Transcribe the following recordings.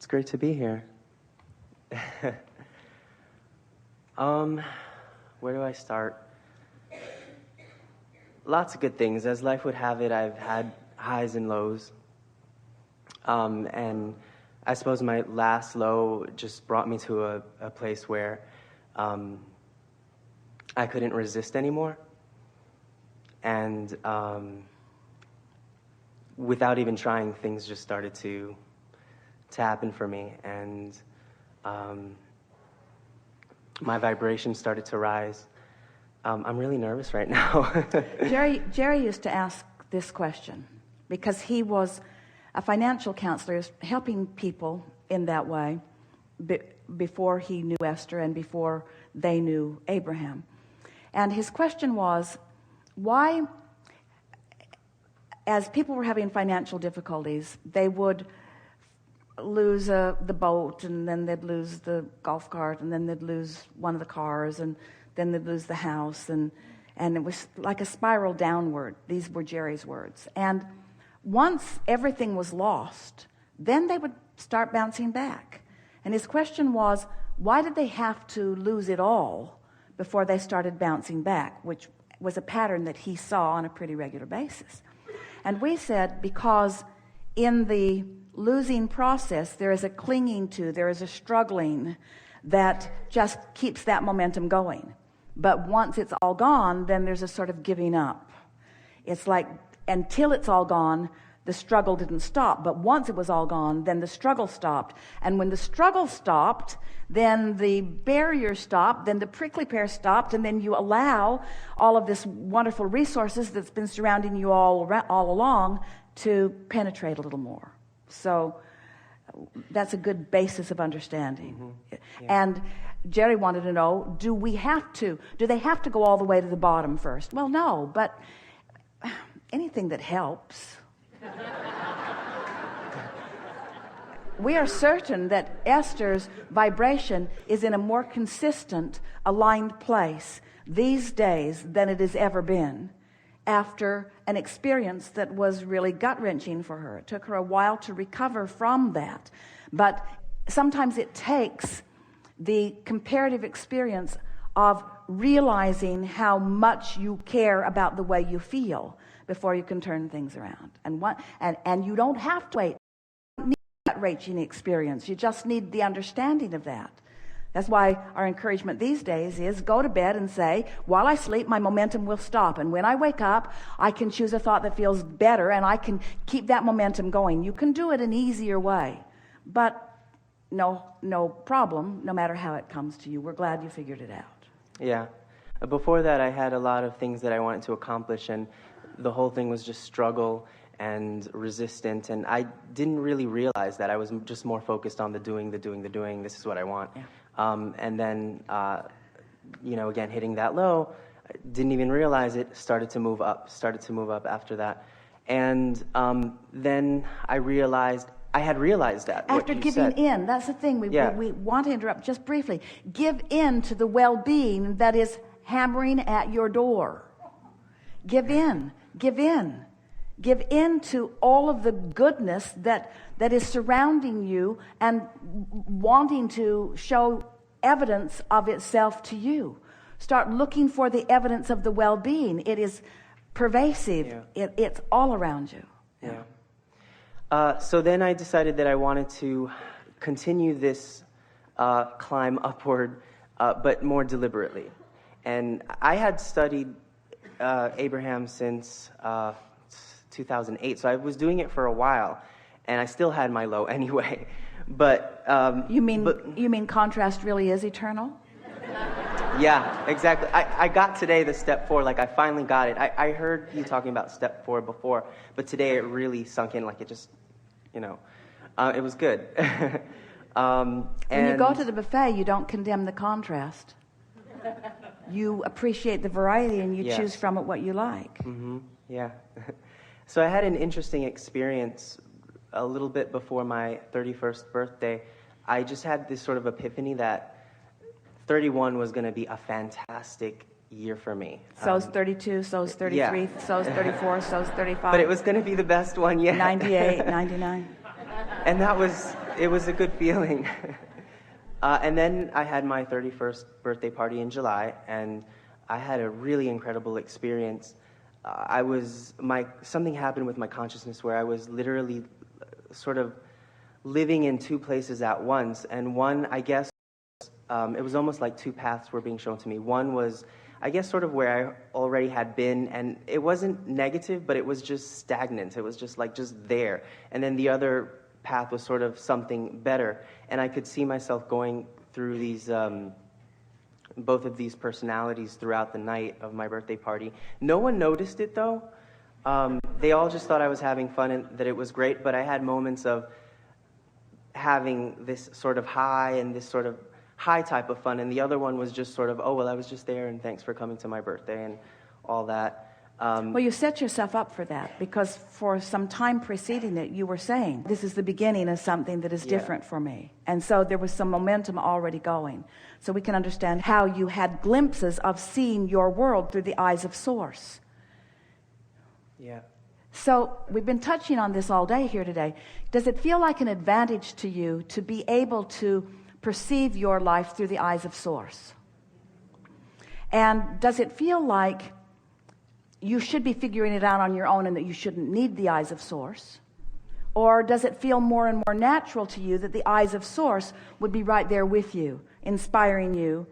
It's great to be here. Where do I start? Lots of good things. As life would have it, I've had highs and lows. And I suppose my last low just brought me to a place where I couldn't resist anymore. And without even trying, things just started to happen for me. And my vibration started to rise. I'm really nervous right now. Jerry used to ask this question because he was a financial counselor helping people in that way before he knew Esther and before they knew Abraham. And his question was, why, as people were having financial difficulties, they would lose the boat, and then they'd lose the golf cart, and then they'd lose one of the cars, and then they'd lose the house, and it was like a spiral downward. These were Jerry's words. And once everything was lost, then they would start bouncing back. And his question was, why did they have to lose it all before they started bouncing back, which was a pattern that he saw on a pretty regular basis. And we said, because in the losing process, there is a clinging to, there is a struggling that just keeps that momentum going. But once it's all gone, then there's a sort of giving up. It's like, until it's all gone, the struggle didn't stop. But once it was all gone, then the struggle stopped. And when the struggle stopped, then the barrier stopped, then the prickly pear stopped, and then you allow all of this wonderful resources that's been surrounding you all along to penetrate a little more. So that's a good basis of understanding. Mm-hmm. Yeah. And Jerry wanted to know, do they have to go all the way to the bottom first? Well, no, but anything that helps. We are certain that Esther's vibration is in a more consistent, aligned place these days than it has ever been after an experience that was really gut-wrenching for her. It took her a while to recover from that. But sometimes it takes the comparative experience of realizing how much you care about the way you feel before you can turn things around. And you don't have to wait. You don't need that gut-wrenching experience. You just need the understanding of that. That's why our encouragement these days is go to bed and say, while I sleep, my momentum will stop. And when I wake up, I can choose a thought that feels better, and I can keep that momentum going. You can do it an easier way. But no problem, no matter how it comes to you. We're glad you figured it out. Yeah. Before that, I had a lot of things that I wanted to accomplish, and the whole thing was just struggle and resistant, and I didn't really realize that. I was just more focused on the doing. This is what I want. Yeah. And then, again, hitting that low, I didn't even realize it, started to move up after that. And then I had realized that. After giving in, that's the thing. We want to interrupt just briefly. Give in to the well-being that is hammering at your door. Give in. Give in to all of the goodness that is surrounding you and wanting to show evidence of itself to you. Start looking for the evidence of the well-being. It is pervasive. Yeah. It's all around you. Yeah. So then I decided that I wanted to continue this climb upward, but more deliberately. And I had studied Abraham since 2008, so I was doing it for a while, and I still had my low anyway. But you mean contrast really is eternal? Yeah, exactly. I got today the step 4, like I finally got it. I heard you talking about step 4 before, but today it really sunk in, like it just, it was good. When you go to the buffet, you don't condemn the contrast. You appreciate the variety, and you choose from it what you like. Mm-hmm. Yeah. So I had an interesting experience a little bit before my 31st birthday. I just had this sort of epiphany that 31 was going to be a fantastic year for me. So's 32, so's 33, so's 34, so's 35. But it was going to be the best one yet. 98, 99. And that was it was a good feeling. And then I had my 31st birthday party in July, and I had a really incredible experience. Something happened with my consciousness where I was literally sort of living in two places at once. And one, I guess, it was almost like two paths were being shown to me. One was, I guess, sort of where I already had been, and it wasn't negative, but it was just stagnant. It was just there. And then the other path was sort of something better. And I could see myself going through these, both of these personalities throughout the night of my birthday party. No one noticed it, though. They all just thought I was having fun and that it was great, but I had moments of having this sort of high and this sort of high type of fun, and the other one was just sort of, oh, well, I was just there, and thanks for coming to my birthday, and all that. Well, you set yourself up for that, because for some time preceding it, you were saying, this is the beginning of something that is different for me. And so there was some momentum already going. So we can understand how you had glimpses of seeing your world through the eyes of Source. Yeah. So we've been touching on this all day here today. Does it feel like an advantage to you to be able to perceive your life through the eyes of Source? And does it feel like you should be figuring it out on your own and that you shouldn't need the eyes of Source? Or does it feel more and more natural to you that the eyes of Source would be right there with you, inspiring you,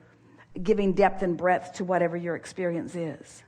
giving depth and breadth to whatever your experience is?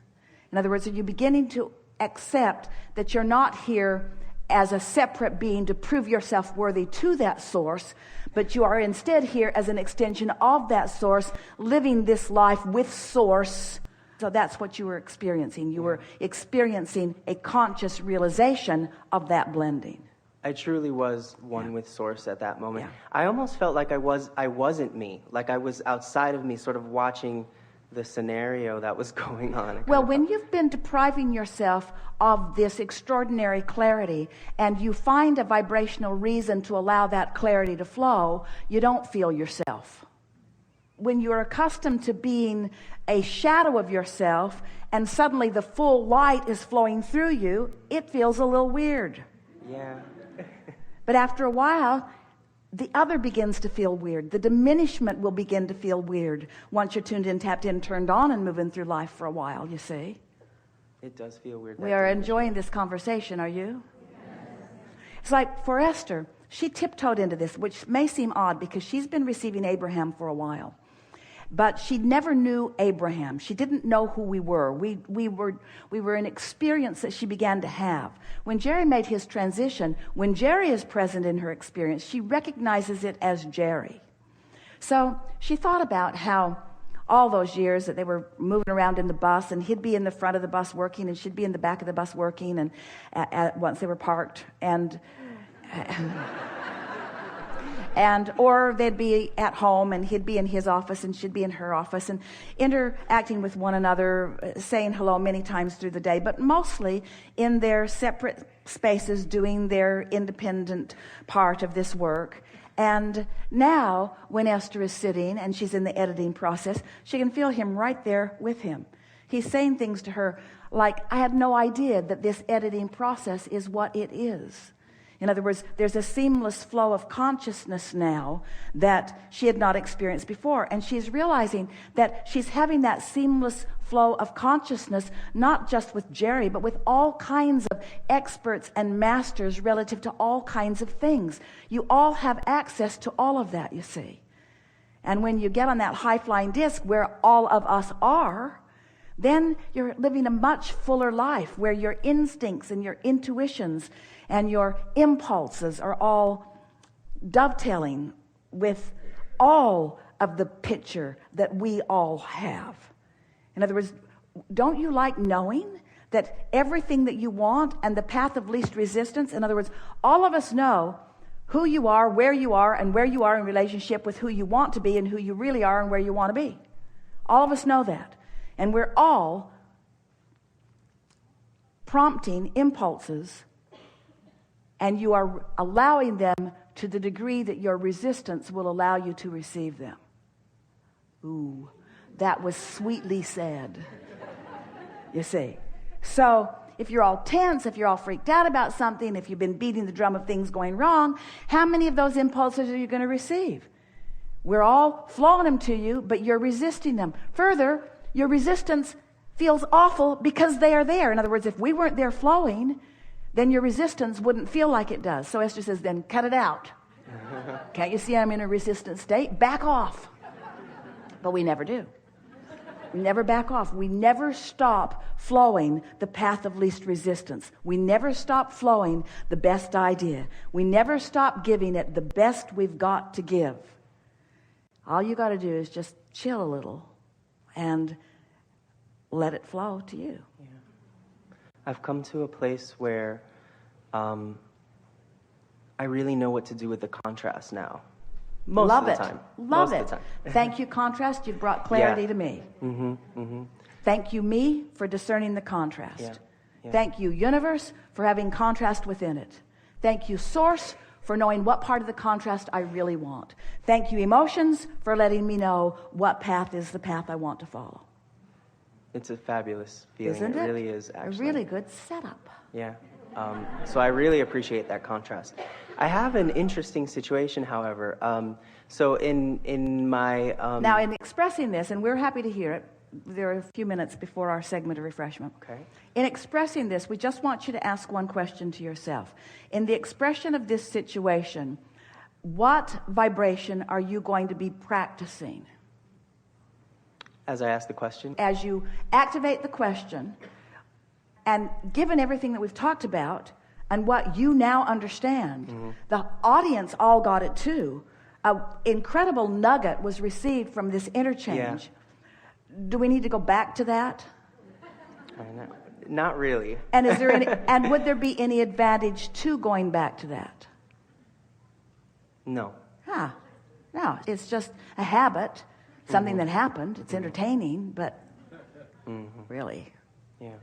In other words, are you beginning to accept that you're not here as a separate being to prove yourself worthy to that Source, but you are instead here as an extension of that Source, living this life with Source? So that's what you were experiencing. You were experiencing a conscious realization of that blending. I truly was one with Source at that moment. Yeah. I almost felt like I wasn't me, like I was outside of me, sort of watching the scenario that was going on. Well, when you've been depriving yourself of this extraordinary clarity and you find a vibrational reason to allow that clarity to flow, you don't feel yourself. When you're accustomed to being a shadow of yourself and suddenly the full light is flowing through you, it feels a little weird. Yeah. But after a while, the other begins to feel weird. The diminishment will begin to feel weird once you're tuned in, tapped in, turned on, and moving through life for a while, you see. It does feel weird. We are enjoying this conversation, are you? Yes. It's like for Esther, she tiptoed into this, which may seem odd because she's been receiving Abraham for a while. But she never knew Abraham. She didn't know who we were. We were an experience that she began to have. When Jerry made his transition, when Jerry is present in her experience, she recognizes it as Jerry. So she thought about how all those years that they were moving around in the bus, and he'd be in the front of the bus working, and she'd be in the back of the bus working, and once they were parked, or they'd be at home and he'd be in his office and she'd be in her office, and interacting with one another, saying hello many times through the day, but mostly in their separate spaces doing their independent part of this work. And now when Esther is sitting and she's in the editing process, she can feel him right there with him. He's saying things to her like, I had no idea that this editing process is what it is. In other words, there's a seamless flow of consciousness now that she had not experienced before. And she's realizing that she's having that seamless flow of consciousness, not just with Jerry, but with all kinds of experts and masters relative to all kinds of things. You all have access to all of that, you see. And when you get on that high-flying disc where all of us are, then you're living a much fuller life where your instincts and your intuitions and your impulses are all dovetailing with all of the picture that we all have. In other words, don't you like knowing that everything that you want and the path of least resistance, in other words, all of us know who you are, and where you are in relationship with who you want to be and who you really are and where you want to be. All of us know that. And we're all prompting impulses, and you are allowing them to the degree that your resistance will allow you to receive them. Ooh, that was sweetly said. You see. So if you're all tense, if you're all freaked out about something, if you've been beating the drum of things going wrong, how many of those impulses are you going to receive? We're all flowing them to you, but you're resisting them. Further, your resistance feels awful because they are there. In other words, if we weren't there flowing, then your resistance wouldn't feel like it does. So Esther says, then cut it out. Can't you see I'm in a resistant state? Back off. But we never do. We never back off. We never stop flowing the path of least resistance. We never stop flowing the best idea. We never stop giving it the best we've got to give. All you got to do is just chill a little and let it flow to you. Yeah. I've come to a place where I really know what to do with the contrast now. Most Love of the it. time. Love Most it. of the time. Thank you, contrast. You've brought clarity Yeah. to me. Mm-hmm, mm-hmm. Thank you, me, for discerning the contrast. Yeah. Yeah. Thank you, universe, for having contrast within it. Thank you, source, for knowing what part of the contrast I really want. Thank you, emotions, for letting me know what path is the path I want to follow. It's a fabulous feeling. Isn't it? It really is, actually. A really good setup. Yeah. So I really appreciate that contrast. I have an interesting situation, however. So in my... Now, in expressing this, and we're happy to hear it, there are a few minutes before our segment of refreshment. Okay. In expressing this, we just want you to ask one question to yourself. In the expression of this situation, what vibration are you going to be practicing? As I ask the question? As you activate the question, and given everything that we've talked about and what you now understand, the audience all got it too. An incredible nugget was received from this interchange. Yeah. Do we need to go back to that? Not really. And is there any, and would there be any advantage to going back to that? No. No, it's just a habit, something that happened. It's entertaining, but really. Yeah.